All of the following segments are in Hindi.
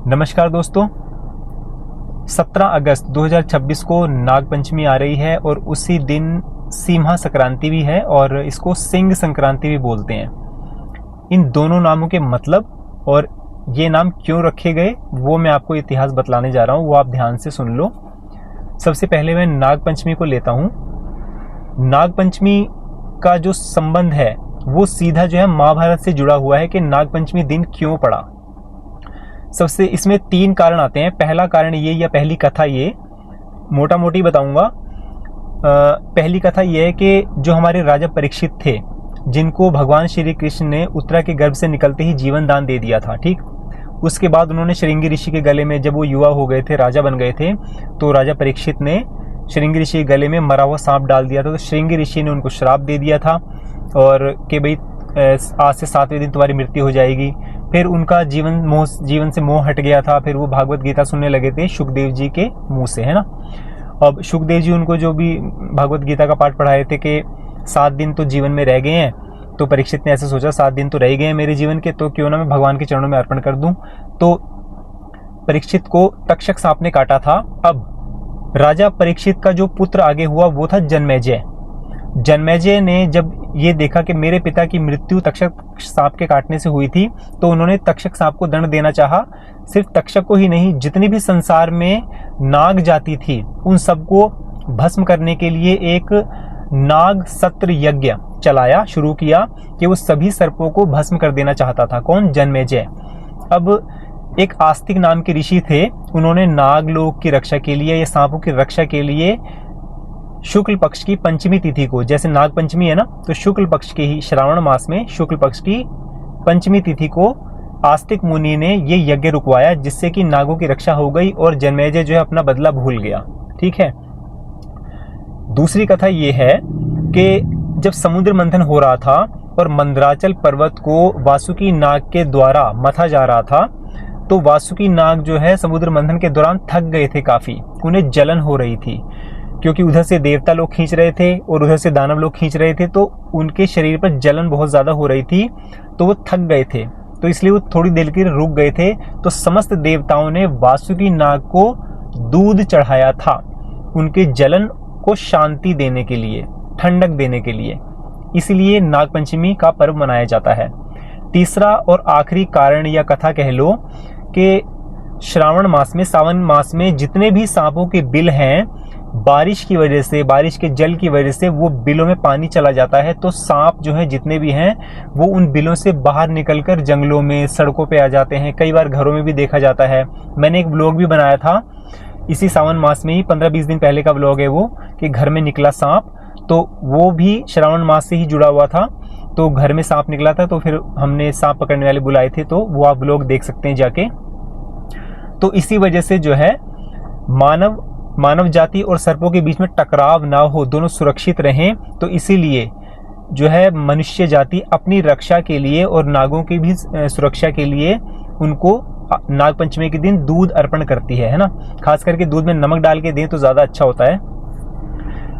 नमस्कार दोस्तों, 17 अगस्त 2026 को नाग पंचमी आ रही है और उसी दिन सीमा संक्रांति भी है और इसको सिंह संक्रांति भी बोलते हैं। इन दोनों नामों के मतलब और ये नाम क्यों रखे गए वो मैं आपको इतिहास बतलाने जा रहा हूँ, वो आप ध्यान से सुन लो। सबसे पहले मैं नाग पंचमी को लेता हूँ। नाग पंचमी का जो संबंध है वो सीधा जो है महाभारत से जुड़ा हुआ है कि नाग पंचमी दिन क्यों पड़ा। सबसे इसमें 3 कारण आते हैं। पहला कारण ये या पहली कथा ये मोटा मोटी बताऊंगा। पहली कथा ये है कि जो हमारे राजा परीक्षित थे, जिनको भगवान श्री कृष्ण ने उत्तरा के गर्भ से निकलते ही जीवन दान दे दिया था, ठीक। उसके बाद उन्होंने श्रृंगी ऋषि के गले में, जब वो युवा हो गए थे, राजा बन गए थे, तो राजा परीक्षित ने श्रृंगी ऋषि के गले में मरा हुआ सांप डाल दिया था। तो श्रृंगी ऋषि ने उनको श्राप दे दिया था और कि भाई आज से 7वें दिन तुम्हारी मृत्यु हो जाएगी। फिर उनका जीवन से मोह हट गया था। फिर वो भागवत गीता सुनने लगे थे सुखदेव जी के मुंह से, है ना। अब सुखदेव जी उनको जो भी भागवत गीता का पाठ पढ़ाए थे कि 7 दिन तो जीवन में रह गए हैं, तो परीक्षित ने ऐसे सोचा 7 दिन तो रह गए हैं मेरे जीवन के, तो क्यों ना मैं भगवान के चरणों में अर्पण कर दूं। तो परीक्षित को तक्षक सांप ने काटा था। अब राजा परीक्षित का जो पुत्र आगे हुआ वो था जन्मेजय। जन्मेजय ने जब ये देखा कि मेरे पिता की मृत्यु तक्षक सांप के काटने से हुई थी, तो उन्होंने तक्षक सांप को दंड देना चाहा। सिर्फ तक्षक को ही नहीं, जितनी भी संसार में नाग जाति थी उन सबको भस्म करने के लिए एक नाग सत्र यज्ञ शुरू किया कि वो सभी सर्पों को भस्म कर देना चाहता था। कौन? जन्मेजय। अब एक आस्तिक नाम के ऋषि थे, उन्होंने नागलोक की रक्षा के लिए या सांपों की रक्षा के लिए शुक्ल पक्ष की पंचमी तिथि को, जैसे नाग पंचमी है ना, तो शुक्ल पक्ष के ही श्रावण मास में शुक्ल पक्ष की पंचमी तिथि को आस्तिक मुनि ने ये यज्ञ रुकवाया, जिससे कि नागों की रक्षा हो गई और जन्मेजय जो है अपना बदला भूल गया। ठीक है। दूसरी कथा ये है कि जब समुद्र मंथन हो रहा था और मंदराचल पर्वत को वासुकी नाग के द्वारा मथा जा रहा था, तो वासुकी नाग जो है समुद्र मंथन के दौरान थक गए थे काफी, उन्हें जलन हो रही थी, क्योंकि उधर से देवता लोग खींच रहे थे और उधर से दानव लोग खींच रहे थे, तो उनके शरीर पर जलन बहुत ज्यादा हो रही थी, तो वो थक गए थे, तो इसलिए वो थोड़ी देर के लिए रुक गए थे। तो समस्त देवताओं ने वासुकी नाग को दूध चढ़ाया था, उनके जलन को शांति देने के लिए, ठंडक देने के लिए। इसलिए नाग पंचमी का पर्व मनाया जाता है। तीसरा और आखिरी कारण या कथा कह लो कि श्रावण मास में, सावन मास में जितने भी सांपों के बिल हैं, बारिश की वजह से, बारिश के जल की वजह से वो बिलों में पानी चला जाता है, तो सांप जो है जितने भी हैं वो उन बिलों से बाहर निकलकर जंगलों में, सड़कों पे आ जाते हैं। कई बार घरों में भी देखा जाता है। मैंने एक ब्लॉग भी बनाया था इसी सावन मास में ही, 15-20 दिन पहले का ब्लॉग है वो, कि घर में निकला सांप, तो वो भी श्रावण मास से ही जुड़ा हुआ था। तो घर में सांप निकला था, तो फिर हमने सांप पकड़ने वाले बुलाए थे, तो वो आप ब्लॉग देख सकते हैं जाके। तो इसी वजह से जो है मानव जाति और सर्पों के बीच में टकराव ना हो, दोनों सुरक्षित रहें, तो इसीलिए जो है मनुष्य जाति अपनी रक्षा के लिए और नागों की भी सुरक्षा के लिए उनको नाग पंचमी के दिन दूध अर्पण करती है ना। खास करके दूध में नमक डाल के दें तो ज्यादा अच्छा होता है।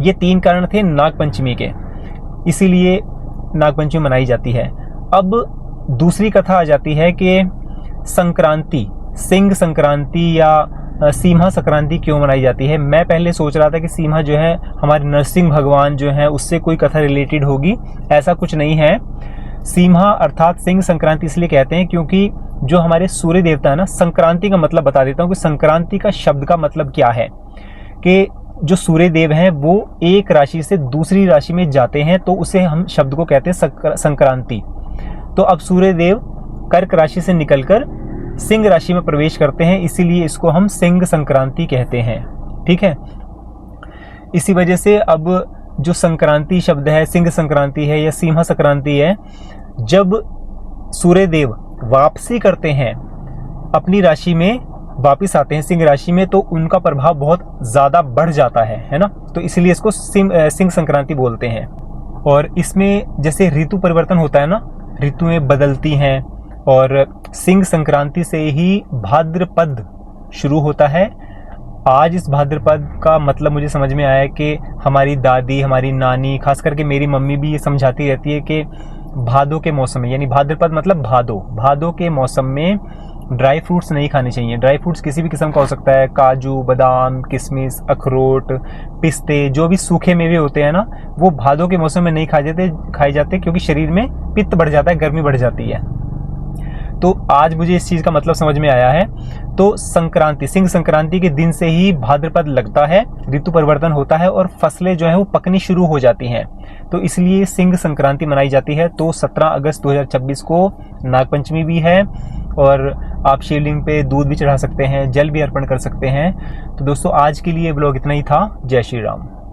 ये 3 कारण थे नाग पंचमी के, इसीलिए नाग पंचमी मनाई जाती है। अब दूसरी कथा आ जाती है कि संक्रांति, सिंह संक्रांति या सीमा संक्रांति क्यों मनाई जाती है। मैं पहले सोच रहा था कि सीमा जो है हमारे नरसिंह भगवान जो है उससे कोई कथा रिलेटेड होगी, ऐसा कुछ नहीं है। सीमा अर्थात सिंह संक्रांति इसलिए कहते हैं क्योंकि जो हमारे सूर्य देवता है ना, संक्रांति का मतलब बता देता हूँ कि संक्रांति का शब्द का मतलब क्या है, कि जो सूर्य देव हैं वो एक राशि से दूसरी राशि में जाते हैं, तो उसे हम शब्द को कहते हैं संक्रांति। तो अब सूर्य देव कर्क राशि से निकलकर सिंह राशि में प्रवेश करते हैं, इसीलिए इसको हम सिंह संक्रांति कहते हैं। ठीक है। इसी वजह से अब जो संक्रांति शब्द है, सिंह संक्रांति है या सीमा संक्रांति है, जब सूर्य देव वापसी करते हैं अपनी राशि में, वापिस आते हैं सिंह राशि में, तो उनका प्रभाव बहुत ज्यादा बढ़ जाता है ना। तो इसलिए इसको सिंह संक्रांति बोलते हैं। और इसमें जैसे ऋतु परिवर्तन होता है ना, ऋतुएं बदलती हैं, और सिंह संक्रांति से ही भाद्रपद शुरू होता है। आज इस भाद्रपद का मतलब मुझे समझ में आया कि हमारी दादी, हमारी नानी, खास करके मेरी मम्मी भी ये समझाती रहती है कि भादों के मौसम में, यानी भाद्रपद मतलब भादो के मौसम में ड्राई फ्रूट्स नहीं खाने चाहिए। ड्राई फ्रूट्स किसी भी किस्म का हो सकता है, काजू, बादाम, किशमिश, अखरोट, पिस्ते, जो भी सूखे मेवे होते हैं ना, वो भादों के मौसम में नहीं खाए जाते क्योंकि शरीर में पित्त बढ़ जाता है, गर्मी बढ़ जाती है। तो आज मुझे इस चीज़ का मतलब समझ में आया है। तो संक्रांति, सिंह संक्रांति के दिन से ही भाद्रपद लगता है, ऋतु परिवर्तन होता है और फसलें जो है वो पकनी शुरू हो जाती हैं। तो इसलिए सिंह संक्रांति मनाई जाती है। तो 17 अगस्त 2026 को नागपंचमी भी है और आप शिवलिंग पे दूध भी चढ़ा सकते हैं, जल भी अर्पण कर सकते हैं। तो दोस्तों आज के लिए ब्लॉग इतना ही था। जय श्री राम।